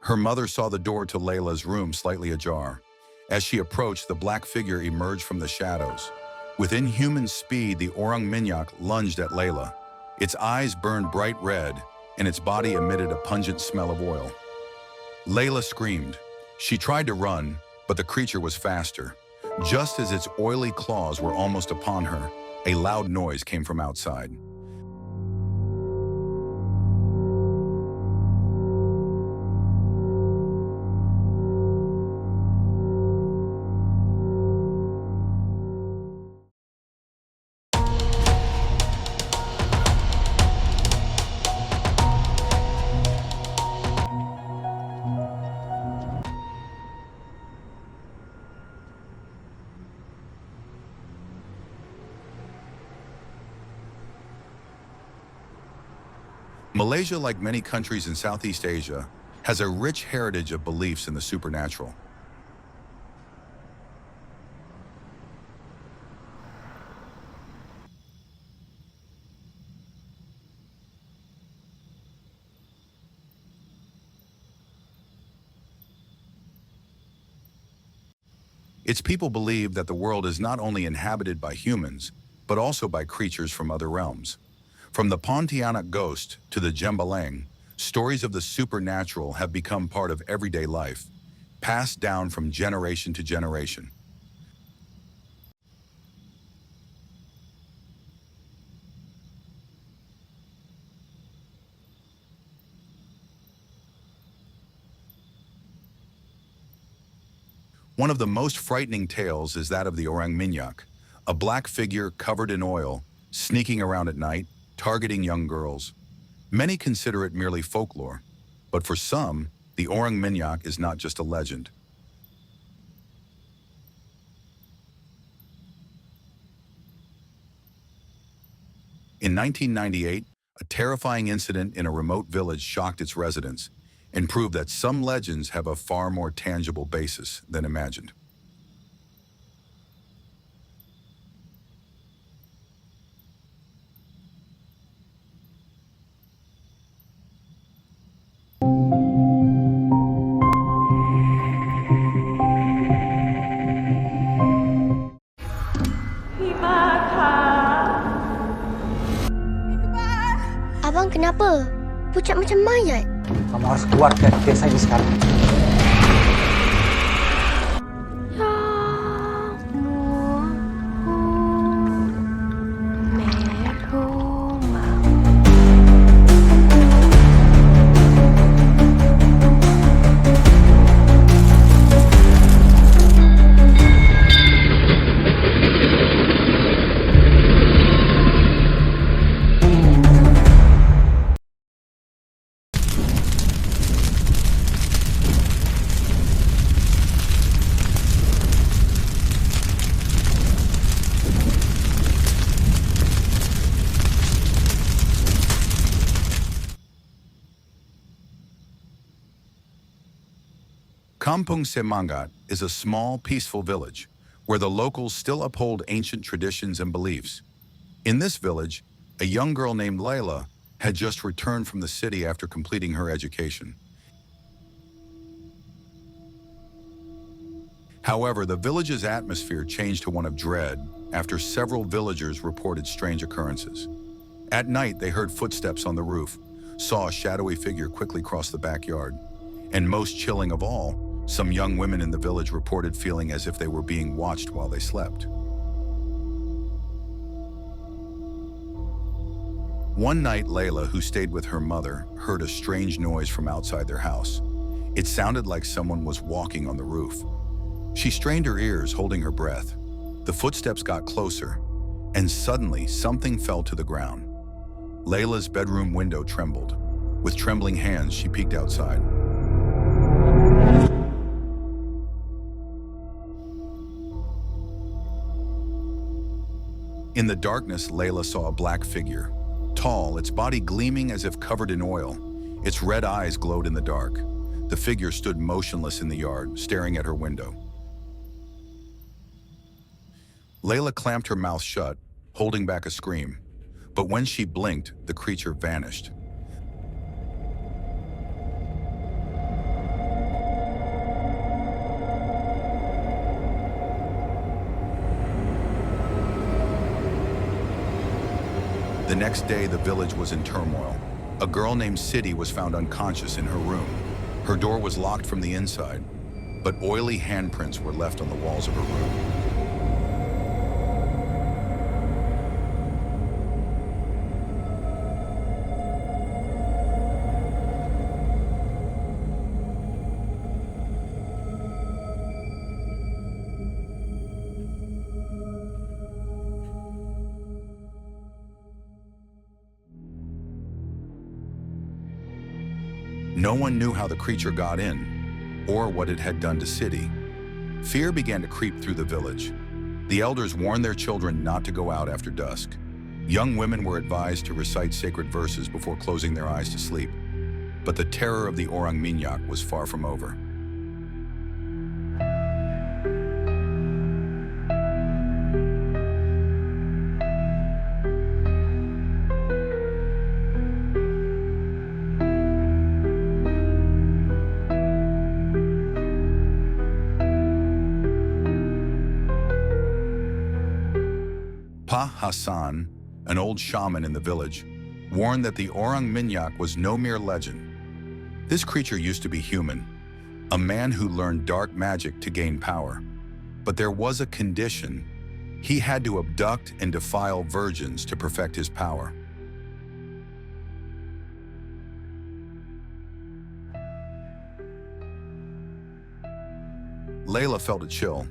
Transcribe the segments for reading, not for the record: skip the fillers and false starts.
Her mother saw the door to Layla's room slightly ajar. As she approached, the black figure emerged from the shadows. With inhuman speed, the orang Minyak lunged at Layla. Its eyes burned bright red, and its body emitted a pungent smell of oil. Layla screamed. She tried to run, but the creature was faster. Just as its oily claws were almost upon her, a loud noise came from outside. Malaysia, like many countries in Southeast Asia, has a rich heritage of beliefs in the supernatural. Its people believe that the world is not only inhabited by humans, but also by creatures from other realms. From the Pontianak ghost to the Jembaleng, stories of the supernatural have become part of everyday life, passed down from generation to generation. One of the most frightening tales is that of the orang Minyak, a black figure covered in oil, sneaking around at night, targeting young girls. Many consider it merely folklore, but for some, the orang Minyak is not just a legend. In 1998, a terrifying incident in a remote village shocked its residents and proved that some legends have a far more tangible basis than imagined. Abang kenapa? Pucat macam mayat. Kamu harus keluar dari desa ini sekarang. Kampung Semangat is a small, peaceful village where the locals still uphold ancient traditions and beliefs. In this village, a young girl named Layla had just returned from the city after completing her education. However, the village's atmosphere changed to one of dread after several villagers reported strange occurrences. At night, they heard footsteps on the roof, saw a shadowy figure quickly cross the backyard, and most chilling of all, some young women in the village reported feeling as if they were being watched while they slept. One night, Layla, who stayed with her mother, heard a strange noise from outside their house. It sounded like someone was walking on the roof. She strained her ears, holding her breath. The footsteps got closer, and suddenly something fell to the ground. Layla's bedroom window trembled. With trembling hands, she peeked outside. In the darkness, Layla saw a black figure. Tall, its body gleaming as if covered in oil. Its red eyes glowed in the dark. The figure stood motionless in the yard, staring at her window. Layla clamped her mouth shut, holding back a scream. But when she blinked, the creature vanished. next day, the village was in turmoil. A girl named Sidi was found unconscious in her room. Her door was locked from the inside, but oily handprints were left on the walls of her room. No one knew how the creature got in, or what it had done to Sidi. Fear began to creep through the village. The elders warned their children not to go out after dusk. Young women were advised to recite sacred verses before closing their eyes to sleep. But the terror of the Orang Minyak was far from over. Pa Hassan, an old shaman in the village, warned that the Orang Minyak was no mere legend. This creature used to be human, a man who learned dark magic to gain power. But there was a condition. He had to abduct and defile virgins to perfect his power. Layla felt a chill.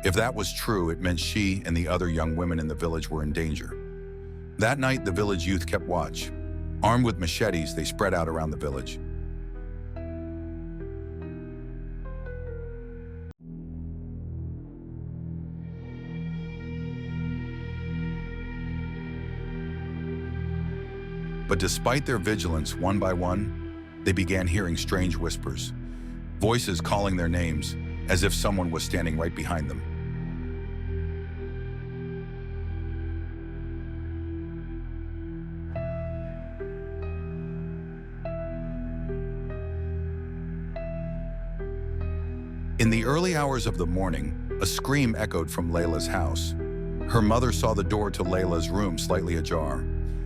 If that was true, it meant she and the other young women in the village were in danger. That night, the village youth kept watch. Armed with machetes, they spread out around the village. But despite their vigilance, one by one, they began hearing strange whispers, voices calling their names, as if someone was standing right behind them. In the early hours of the morning, a scream echoed from Layla's house. Her mother saw the door to Layla's room slightly ajar.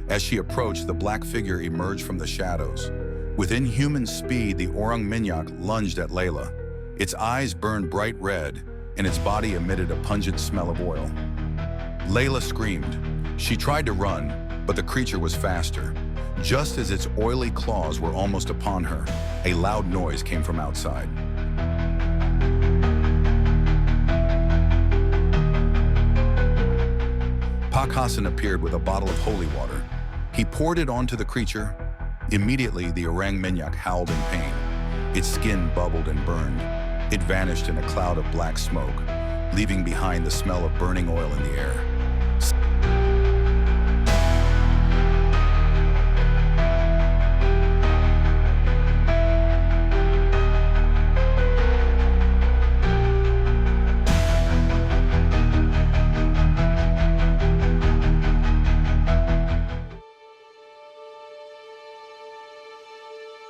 As she approached, the black figure emerged from the shadows. With inhuman speed, the Orang Minyak lunged at Layla. Its eyes burned bright red, and its body emitted a pungent smell of oil. Layla screamed. She tried to run, but the creature was faster. Just as its oily claws were almost upon her, a loud noise came from outside. Pak Hassan appeared with a bottle of holy water. He poured it onto the creature. Immediately, the Orang Minyak howled in pain. Its skin bubbled and burned. It vanished in a cloud of black smoke, leaving behind the smell of burning oil in the air.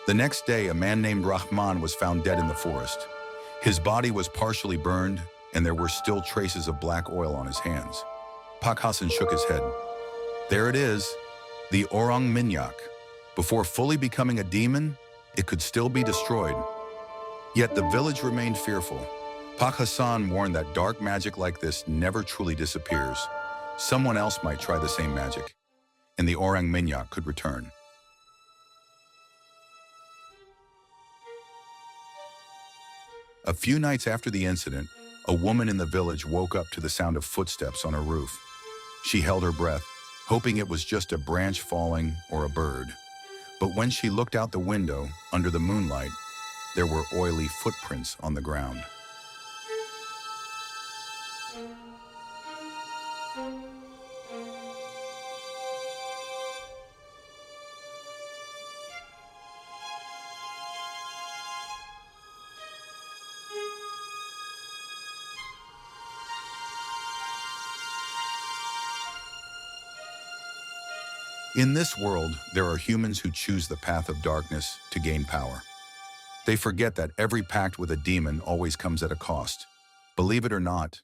The next day, a man named Rahman was found dead in the forest. His body was partially burned, and there were still traces of black oil on his hands. Pak Hassan shook his head. There it is, the Orang Minyak. Before fully becoming a demon, it could still be destroyed. Yet the village remained fearful. Pak Hassan warned that dark magic like this never truly disappears. Someone else might try the same magic, and the Orang Minyak could return. A few nights after the incident, a woman in the village woke up to the sound of footsteps on her roof. She held her breath, hoping it was just a branch falling or a bird. But when she looked out the window, under the moonlight, there were oily footprints on the ground. In this world, there are humans who choose the path of darkness to gain power. They forget that every pact with a demon always comes at a cost. Believe it or not,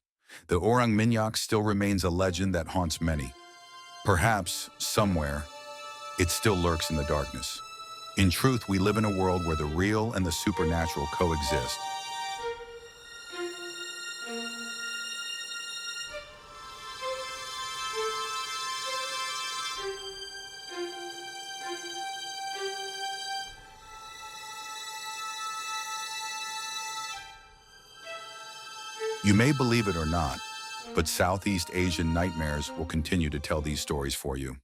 the Orang Minyak still remains a legend that haunts many. Perhaps, somewhere, it still lurks in the darkness. In truth, we live in a world where the real and the supernatural coexist. You may believe it or not, but Southeast Asian nightmares will continue to tell these stories for you.